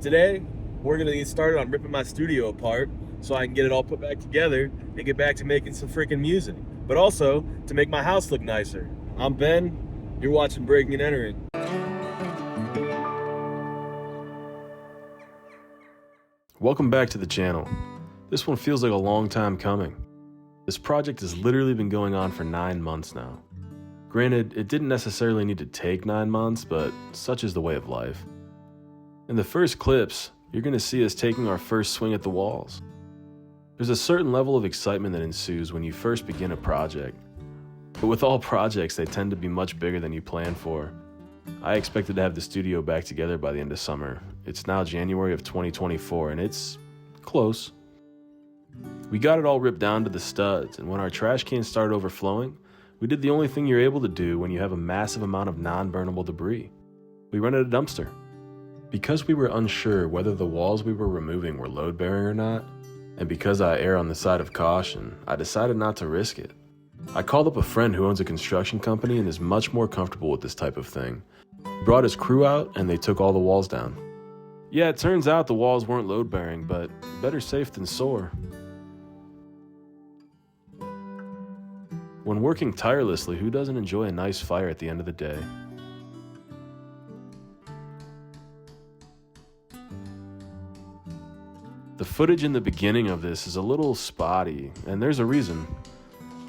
Today, we're gonna get started on ripping my studio apart so I can get it all put back together and get back to making some freaking music, but also to make my house look nicer. I'm Ben, you're watching Breaking and Entering. Welcome back to the channel. This one feels like a long time coming. This project has literally been going on for 9 months now. Granted, it didn't necessarily need to take 9 months, but such is the way of life. In the first clips, you're going to see us taking our first swing at the walls. There's a certain level of excitement that ensues when you first begin a project. But with all projects, they tend to be much bigger than you plan for. I expected to have the studio back together by the end of summer. It's now January of 2024, and it's close. We got it all ripped down to the studs, and when our trash cans started overflowing, we did the only thing you're able to do when you have a massive amount of non-burnable debris. We rented a dumpster. Because we were unsure whether the walls we were removing were load-bearing or not, and because I err on the side of caution, I decided not to risk it. I called up a friend who owns a construction company and is much more comfortable with this type of thing. He brought his crew out and they took all the walls down. Yeah, it turns out the walls weren't load-bearing, but better safe than sore. When working tirelessly, who doesn't enjoy a nice fire at the end of the day? The footage in the beginning of this is a little spotty, and there's a reason.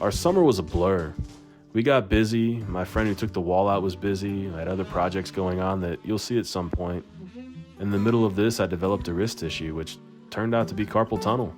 Our summer was a blur. We got busy, my friend who took the wall out was busy, I had other projects going on that you'll see at some point. In the middle of this, I developed a wrist issue, which turned out to be carpal tunnel.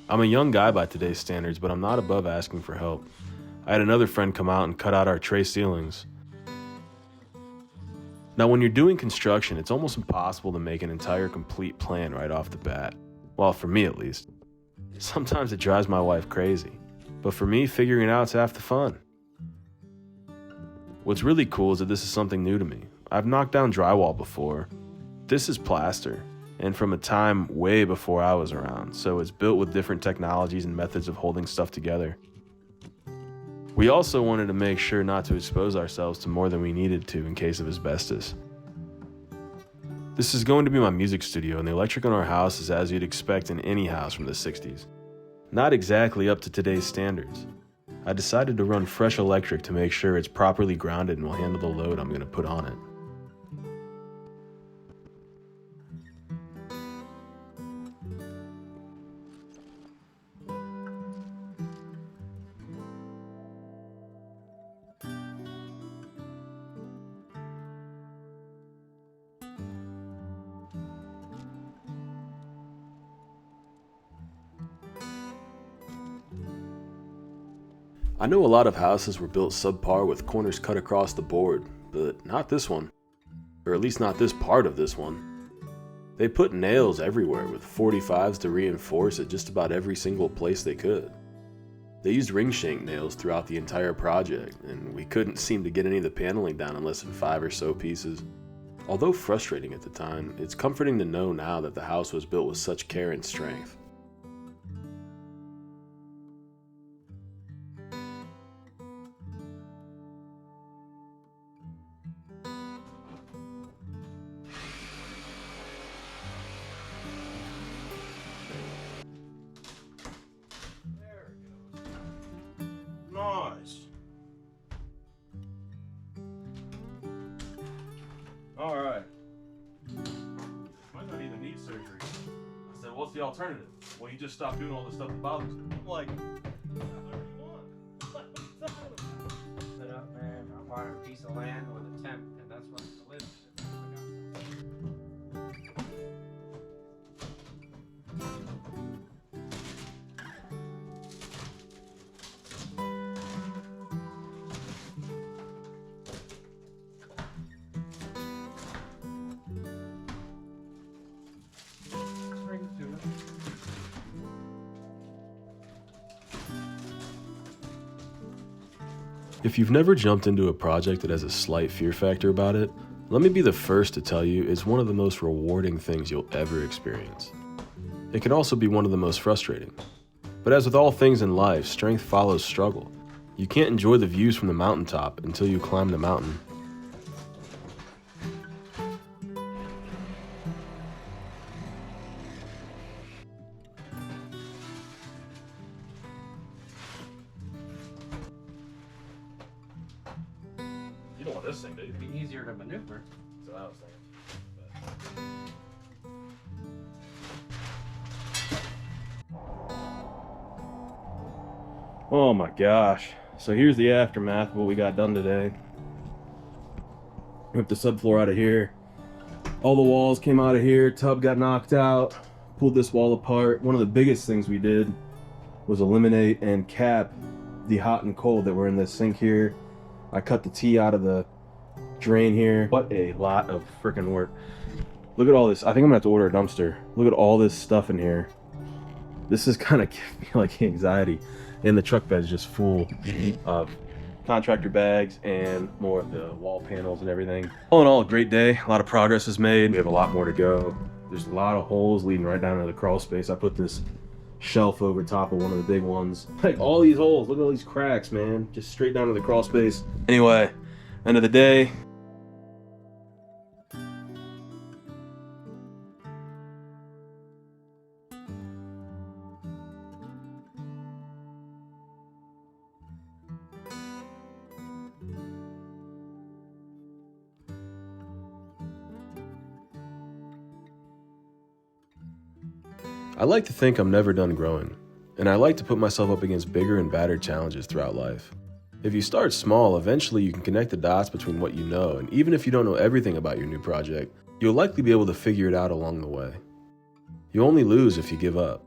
I'm a young guy by today's standards, but I'm not above asking for help. I had another friend come out and cut out our tray ceilings. Now, when you're doing construction, it's almost impossible to make an entire complete plan right off the bat. Well, for me at least. Sometimes it drives my wife crazy, but for me, figuring it out's half the fun. What's really cool is that this is something new to me. I've knocked down drywall before. This is plaster, and from a time way before I was around, so it's built with different technologies and methods of holding stuff together. We also wanted to make sure not to expose ourselves to more than we needed to in case of asbestos. This is going to be my music studio, and the electric in our house is as you'd expect in any house from the 60s. Not exactly up to today's standards. I decided to run fresh electric to make sure it's properly grounded and will handle the load I'm going to put on it. I know a lot of houses were built subpar with corners cut across the board, but not this one. Or at least not this part of this one. They put nails everywhere with 45s to reinforce at just about every single place they could. They used ring shank nails throughout the entire project, and we couldn't seem to get any of the paneling down in less than 5 or so pieces. Although frustrating at the time, it's comforting to know now that the house was built with such care and strength. Nice. All right. Might not even need surgery. I said, what's the alternative? Well, you just stop doing all the stuff that bothers you. I'm like, whatever you want. Set up, man. I bought a piece of land with a tent, and that's what it lives. If you've never jumped into a project that has a slight fear factor about it, let me be the first to tell you it's one of the most rewarding things you'll ever experience. It can also be one of the most frustrating. But as with all things in life, strength follows struggle. You can't enjoy the views from the mountaintop until you climb the mountain. You don't want this thing, do you? It'd be easier to maneuver. That's what I was thinking. Oh my gosh. So here's the aftermath of what we got done today. Ripped the subfloor out of here. All the walls came out of here. Tub got knocked out. Pulled this wall apart. One of the biggest things we did was eliminate and cap the hot and cold that were in this sink here. I cut the T out of the drain here. What a lot of freaking work. Look at all this. I think I'm gonna have to order a dumpster. Look at all this stuff in here. This is kind of giving me like anxiety. And the truck bed is just full of contractor bags and more of the wall panels and everything. All in all, a great day. A lot of progress is made. We have a lot more to go. There's a lot of holes leading right down into the crawl space. I put this shelf over top of one of the big ones. Like all these holes, look at all these cracks, man. Just straight down to the crawl space. Anyway, end of the day. I like to think I'm never done growing, and I like to put myself up against bigger and badder challenges throughout life. If you start small, eventually you can connect the dots between what you know, and even if you don't know everything about your new project, you'll likely be able to figure it out along the way. You only lose if you give up.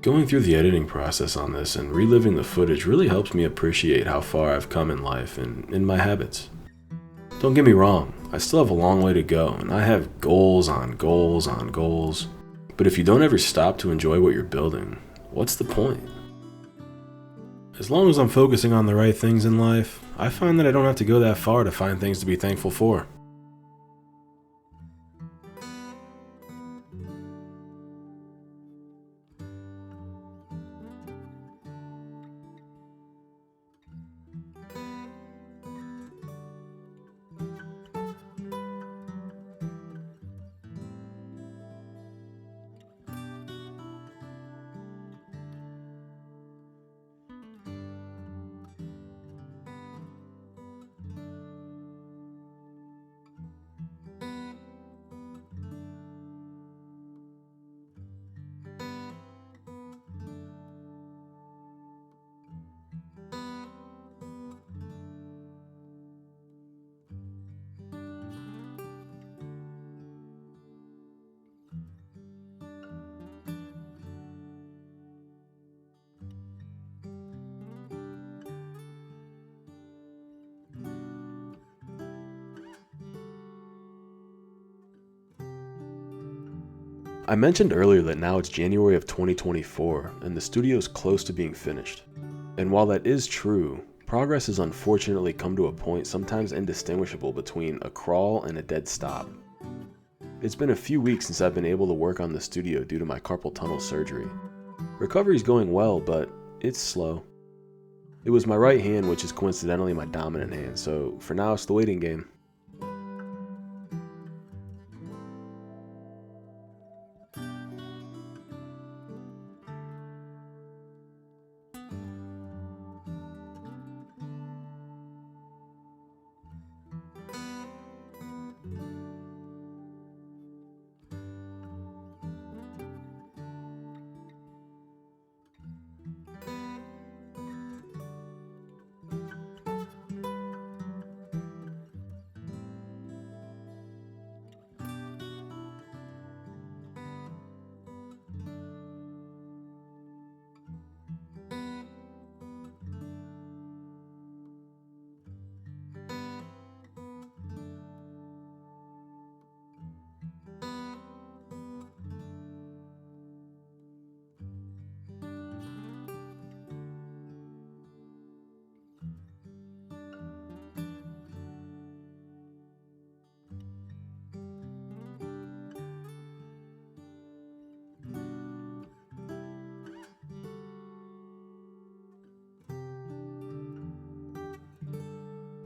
Going through the editing process on this and reliving the footage really helps me appreciate how far I've come in life and in my habits. Don't get me wrong, I still have a long way to go and I have goals on goals on goals. But if you don't ever stop to enjoy what you're building, what's the point? As long as I'm focusing on the right things in life, I find that I don't have to go that far to find things to be thankful for. I mentioned earlier that now it's January of 2024 and the studio is close to being finished. And while that is true, progress has unfortunately come to a point sometimes indistinguishable between a crawl and a dead stop. It's been a few weeks since I've been able to work on the studio due to my carpal tunnel surgery. Recovery's going well, but it's slow. It was my right hand, which is coincidentally my dominant hand, so for now it's the waiting game.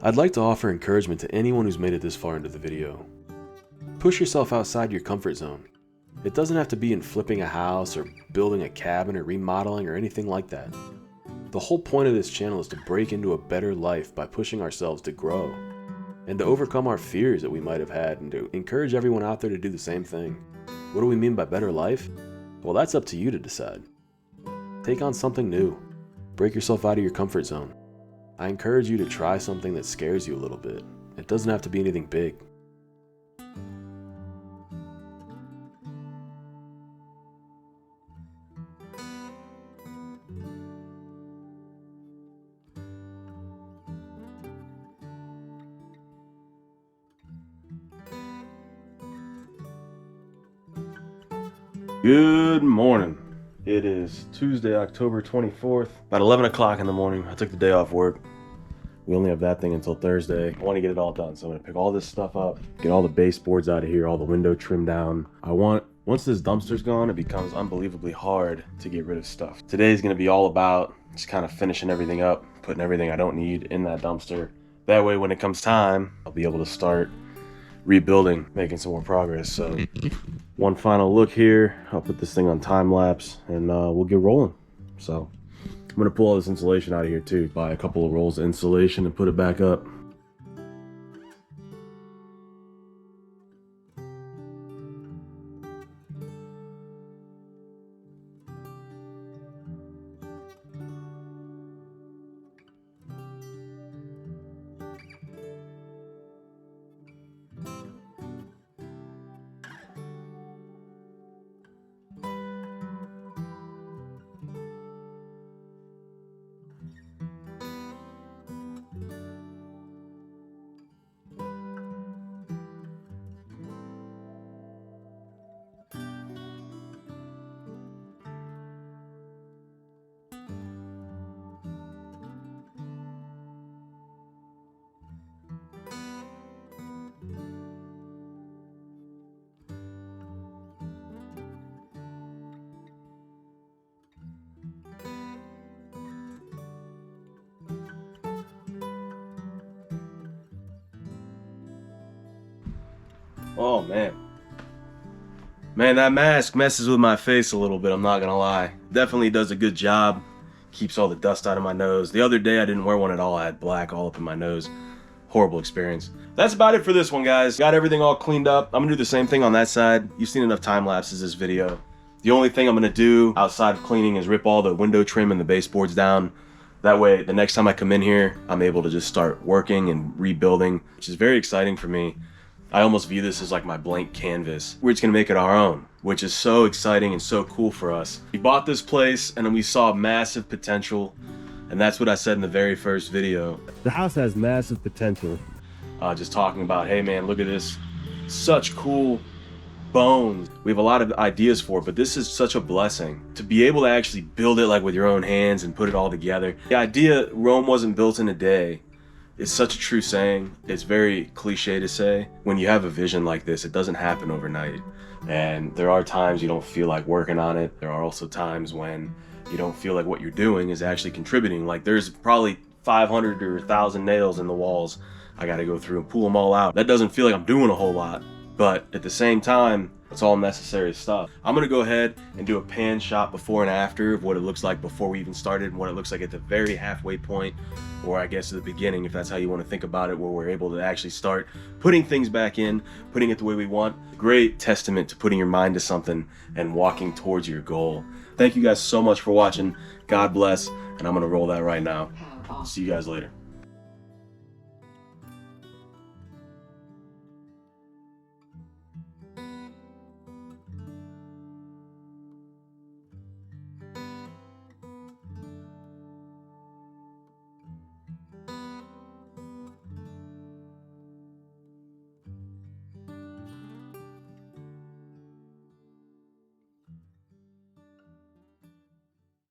I'd like to offer encouragement to anyone who's made it this far into the video. Push yourself outside your comfort zone. It doesn't have to be in flipping a house or building a cabin or remodeling or anything like that. The whole point of this channel is to break into a better life by pushing ourselves to grow and to overcome our fears that we might have had and to encourage everyone out there to do the same thing. What do we mean by better life? Well, that's up to you to decide. Take on something new. Break yourself out of your comfort zone. I encourage you to try something that scares you a little bit. It doesn't have to be anything big. Good morning. It is Tuesday, October 24th, about 11 o'clock in the morning. I took the day off work. We only have that thing until Thursday. I want to get it all done, so I'm going to pick all this stuff up, get all the baseboards out of here, all the window trimmed down. Once this dumpster's gone, it becomes unbelievably hard to get rid of stuff. Today's going to be all about just kind of finishing everything up, putting everything I don't need in that dumpster. That way, when it comes time, I'll be able to start rebuilding, making some more progress. So one final look here. I'll put this thing on time lapse and we'll get rolling. So I'm gonna pull all this insulation out of here too, buy a couple of rolls of insulation and put it back up. Oh man, that mask messes with my face a little bit, I'm not gonna lie. Definitely does a good job, keeps all the dust out of my nose. The other day I didn't wear one at all, I had black all up in my nose. Horrible experience. That's about it for this one, guys. Got everything all cleaned up. I'm gonna do the same thing on that side. You've seen enough time lapses this video. The only thing I'm gonna do outside of cleaning is rip all the window trim and the baseboards down. That way, the next time I come in here, I'm able to just start working and rebuilding, which is very exciting for me. I almost view this as like my blank canvas. We're just gonna make it our own, which is so exciting and so cool for us. We bought this place and then we saw massive potential, and that's what I said in the very first video. The house has massive potential. Just talking about, hey man, look at this. Such cool bones. We have a lot of ideas for it, but this is such a blessing to be able to actually build it like with your own hands and put it all together. The idea, Rome wasn't built in a day. It's such a true saying. It's very cliche to say. When you have a vision like this, it doesn't happen overnight. And there are times you don't feel like working on it. There are also times when you don't feel like what you're doing is actually contributing. Like there's probably 500 or 1,000 nails in the walls. I gotta go through and pull them all out. That doesn't feel like I'm doing a whole lot. But at the same time, it's all necessary stuff. I'm gonna go ahead and do a pan shot before and after of what it looks like before we even started and what it looks like at the very halfway point, or I guess at the beginning, if that's how you want to think about it, where we're able to actually start putting things back in, putting it the way we want. Great testament to putting your mind to something and walking towards your goal. Thank you guys so much for watching. God bless, and I'm gonna roll that right now. See you guys later.